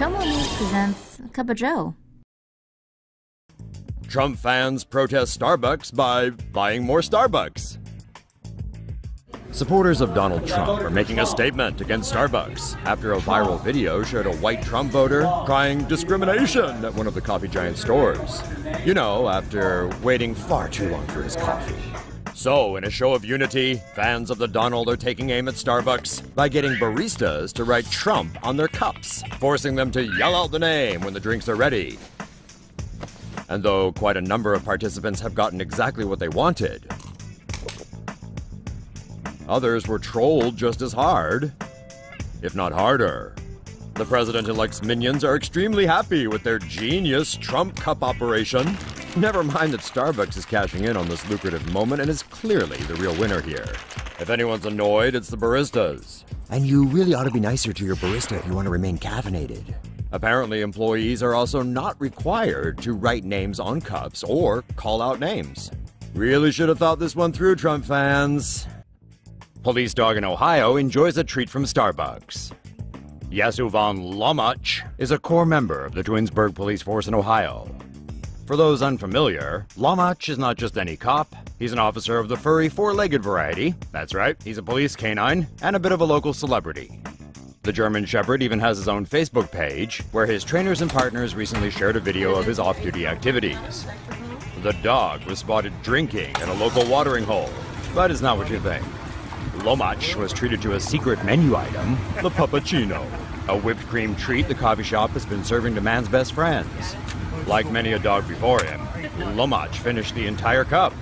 TomoNews presents Cup of Joe. Trump fans protest Starbucks by buying more Starbucks. Supporters of Donald Trump are making a statement against Starbucks after a viral video showed a white Trump voter crying discrimination at one of the coffee giant stores. You know, after waiting far too long for his coffee. So, in a show of unity, fans of the Donald are taking aim at Starbucks by getting baristas to write Trump on their cups, forcing them to yell out the name when the drinks are ready. And though quite a number of participants have gotten exactly what they wanted, others were trolled just as hard, if not harder. The president-elect's minions are extremely happy with their genius TrumpCup operation. Never mind that Starbucks is cashing in on this lucrative moment and is clearly the real winner here. If anyone's annoyed, it's the baristas. And you really ought to be nicer to your barista if you want to remain caffeinated. Apparently, employees are also not required to write names on cups or call out names. Really should have thought this one through, Trump fans. Police dog in Ohio enjoys a treat from Starbucks. Yasu von Lomach is a core member of the Twinsburg Police Force in Ohio. For those unfamiliar, Lomach is not just any cop. He's an officer of the furry four-legged variety. That's right, he's a police canine and a bit of a local celebrity. The German Shepherd even has his own Facebook page, where his trainers and partners recently shared a video of his off-duty activities. The dog was spotted drinking at a local watering hole, but it's not what you think. Lomach was treated to a secret menu item, the puppuccino, a whipped cream treat the coffee shop has been serving to man's best friends. Like many a dog before him, Lomach finished the entire cup,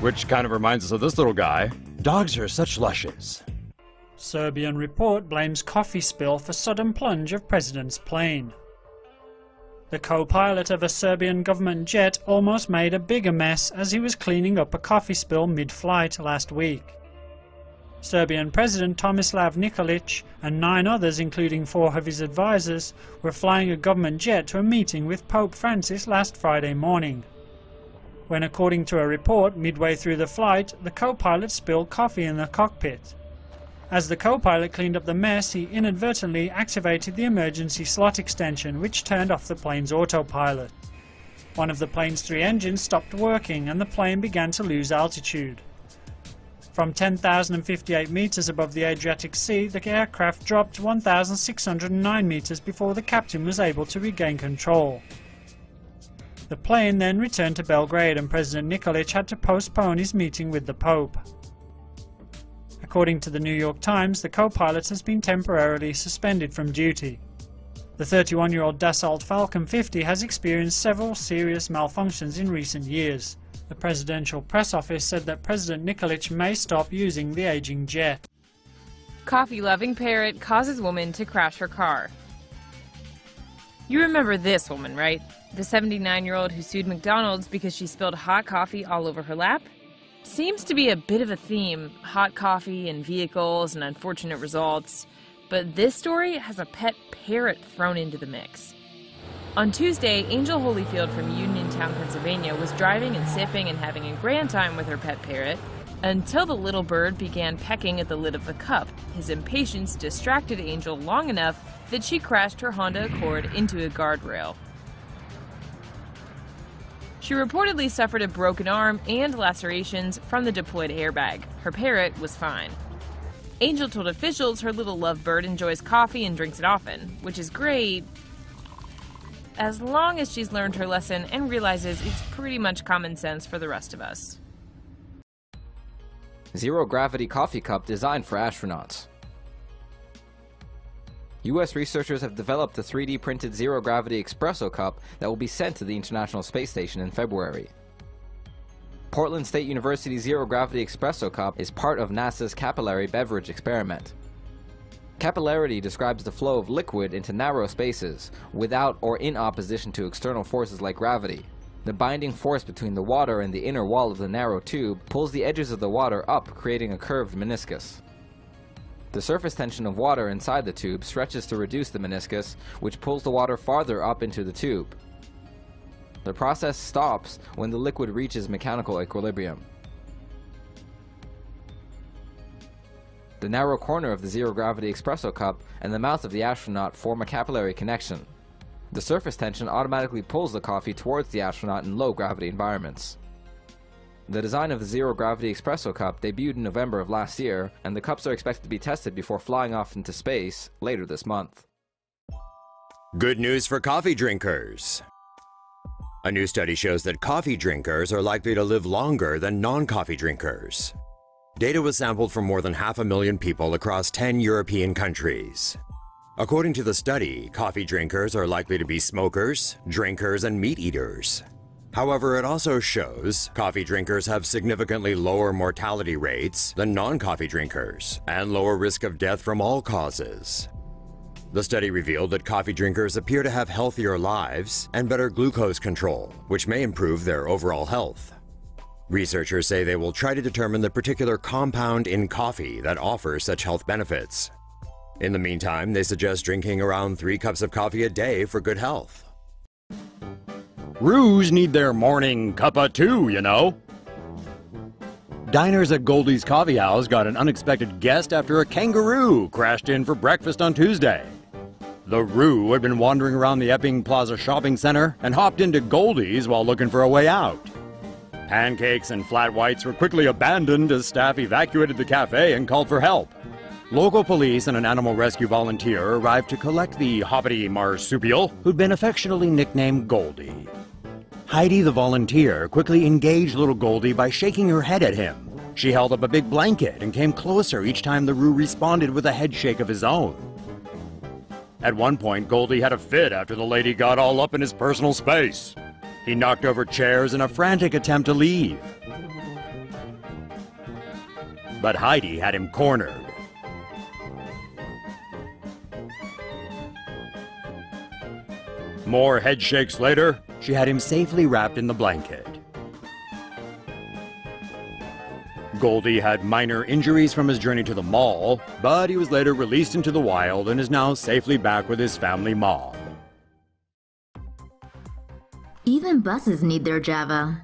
which kind of reminds us of this little guy. Dogs are such lushes. Serbian report blames coffee spill for sudden plunge of president's plane. The co-pilot of a Serbian government jet almost made a bigger mess as he was cleaning up a coffee spill mid-flight last week. Serbian President Tomislav Nikolic and 9 others, including 4 of his advisors, were flying a government jet to a meeting with Pope Francis last Friday morning. When, according to a report, midway through the flight, the co-pilot spilled coffee in the cockpit. As the co-pilot cleaned up the mess, he inadvertently activated the emergency slot extension, which turned off the plane's autopilot. One of the plane's 3 engines stopped working and the plane began to lose altitude. From 10,058 meters above the Adriatic Sea, the aircraft dropped 1,609 meters before the captain was able to regain control. The plane then returned to Belgrade and President Nikolic had to postpone his meeting with the Pope. According to the New York Times, the co-pilot has been temporarily suspended from duty. The 31-year-old Dassault Falcon 50 has experienced several serious malfunctions in recent years. The presidential press office said that President Nikolic may stop using the aging jet. Coffee-loving parrot causes woman to crash her car. You remember this woman, right? The 79-year-old who sued McDonald's because she spilled hot coffee all over her lap? Seems to be a bit of a theme, hot coffee and vehicles and unfortunate results. But this story has a pet parrot thrown into the mix. On Tuesday, Angel Holyfield from Uniontown, Pennsylvania was driving and sipping and having a grand time with her pet parrot until the little bird began pecking at the lid of the cup. His impatience distracted Angel long enough that she crashed her Honda Accord into a guardrail. She reportedly suffered a broken arm and lacerations from the deployed airbag. Her parrot was fine. Angel told officials her little lovebird enjoys coffee and drinks it often, which is great, as long as she's learned her lesson and realizes it's pretty much common sense for the rest of us. Zero-gravity coffee cup designed for astronauts. U.S. researchers have developed a 3D printed zero-gravity espresso cup that will be sent to the International Space Station in February. Portland State University's zero-gravity espresso cup is part of NASA's capillary beverage experiment. Capillarity describes the flow of liquid into narrow spaces, without or in opposition to external forces like gravity. The binding force between the water and the inner wall of the narrow tube pulls the edges of the water up, creating a curved meniscus. The surface tension of water inside the tube stretches to reduce the meniscus, which pulls the water farther up into the tube. The process stops when the liquid reaches mechanical equilibrium. The narrow corner of the zero-gravity espresso cup and the mouth of the astronaut form a capillary connection. The surface tension automatically pulls the coffee towards the astronaut in low-gravity environments. The design of the zero-gravity espresso cup debuted in November of last year, and the cups are expected to be tested before flying off into space later this month. Good news for coffee drinkers. A new study shows that coffee drinkers are likely to live longer than non-coffee drinkers. Data was sampled from more than 500,000 people across 10 European countries. According to the study, coffee drinkers are likely to be smokers, drinkers, and meat eaters. However, it also shows coffee drinkers have significantly lower mortality rates than non-coffee drinkers and lower risk of death from all causes. The study revealed that coffee drinkers appear to have healthier lives and better glucose control, which may improve their overall health. Researchers say they will try to determine the particular compound in coffee that offers such health benefits. In the meantime, they suggest drinking around 3 cups of coffee a day for good health. Roos need their morning cuppa too, you know. Diners at Goldie's Coffee House got an unexpected guest after a kangaroo crashed in for breakfast on Tuesday. The roo had been wandering around the Epping Plaza shopping center and hopped into Goldie's while looking for a way out. Pancakes and flat whites were quickly abandoned as staff evacuated the cafe and called for help. Local police and an animal rescue volunteer arrived to collect the hoppity marsupial, who'd been affectionately nicknamed Goldie. Heidi, the volunteer, quickly engaged little Goldie by shaking her head at him. She held up a big blanket and came closer each time the roo responded with a head shake of his own. At one point, Goldie had a fit after the lady got all up in his personal space. He knocked over chairs in a frantic attempt to leave. But Heidi had him cornered. More head shakes later, she had him safely wrapped in the blanket. Goldie had minor injuries from his journey to the mall, but he was later released into the wild and is now safely back with his family mom. Even buses need their Java.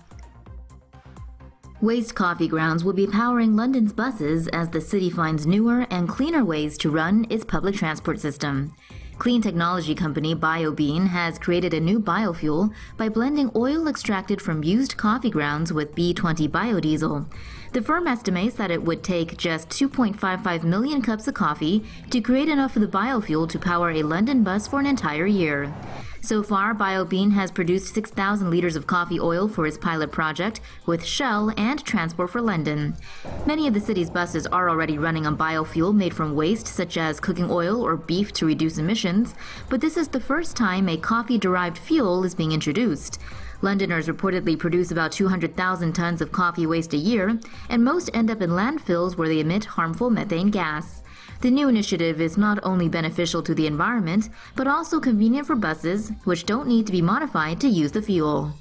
Waste coffee grounds will be powering London's buses as the city finds newer and cleaner ways to run its public transport system. Clean technology company BioBean has created a new biofuel by blending oil extracted from used coffee grounds with B20 biodiesel. The firm estimates that it would take just 2.55 million cups of coffee to create enough of the biofuel to power a London bus for an entire year. So far, BioBean has produced 6,000 liters of coffee oil for its pilot project with Shell and Transport for London. Many of the city's buses are already running on biofuel made from waste such as cooking oil or beef to reduce emissions, but this is the first time a coffee-derived fuel is being introduced. Londoners reportedly produce about 200,000 tons of coffee waste a year, and most end up in landfills where they emit harmful methane gas. The new initiative is not only beneficial to the environment, but also convenient for buses, which don't need to be modified to use the fuel.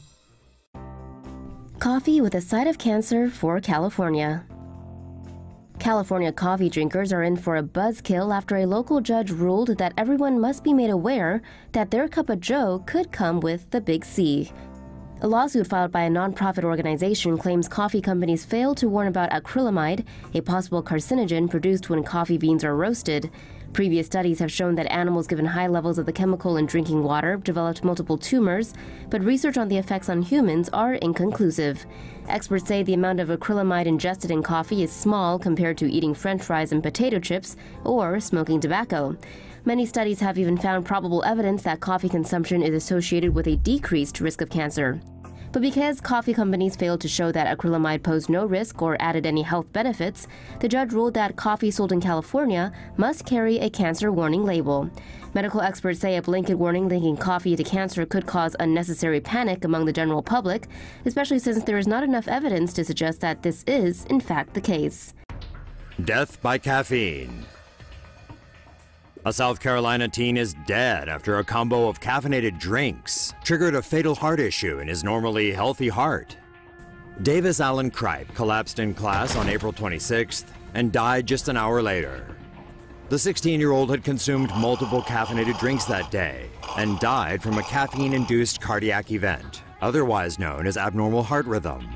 Coffee with a side of cancer for California. California coffee drinkers are in for a buzzkill after a local judge ruled that everyone must be made aware that their cup of joe could come with the big C. A lawsuit filed by a nonprofit organization claims coffee companies failed to warn about acrylamide, a possible carcinogen produced when coffee beans are roasted. Previous studies have shown that animals given high levels of the chemical in drinking water developed multiple tumors, but research on the effects on humans are inconclusive. Experts say the amount of acrylamide ingested in coffee is small compared to eating French fries and potato chips or smoking tobacco. Many studies have even found probable evidence that coffee consumption is associated with a decreased risk of cancer. But because coffee companies failed to show that acrylamide posed no risk or added any health benefits, the judge ruled that coffee sold in California must carry a cancer warning label. Medical experts say a blanket warning linking coffee to cancer could cause unnecessary panic among the general public, especially since there is not enough evidence to suggest that this is, in fact, the case. Death by caffeine. A South Carolina teen is dead after a combo of caffeinated drinks triggered a fatal heart issue in his normally healthy heart. Davis Allen Kripe collapsed in class on April 26th and died just an hour later. The 16-year-old had consumed multiple caffeinated drinks that day and died from a caffeine-induced cardiac event, otherwise known as abnormal heart rhythm.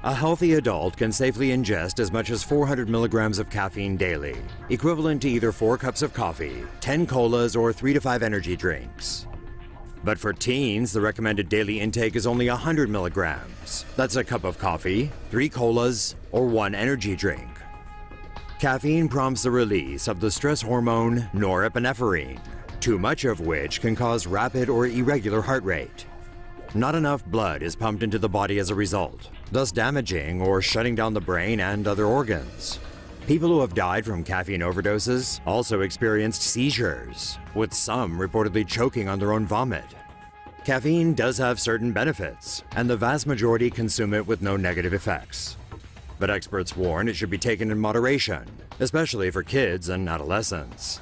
A healthy adult can safely ingest as much as 400 milligrams of caffeine daily, equivalent to either 4 cups of coffee, 10 colas, or 3 to 5 energy drinks. But for teens, the recommended daily intake is only 100 milligrams. That's a cup of coffee, 3 colas, or 1 energy drink. Caffeine prompts the release of the stress hormone norepinephrine, too much of which can cause rapid or irregular heart rate. Not enough blood is pumped into the body as a result, thus damaging or shutting down the brain and other organs. People who have died from caffeine overdoses also experienced seizures, with some reportedly choking on their own vomit. Caffeine does have certain benefits, and the vast majority consume it with no negative effects. But experts warn it should be taken in moderation, especially for kids and adolescents.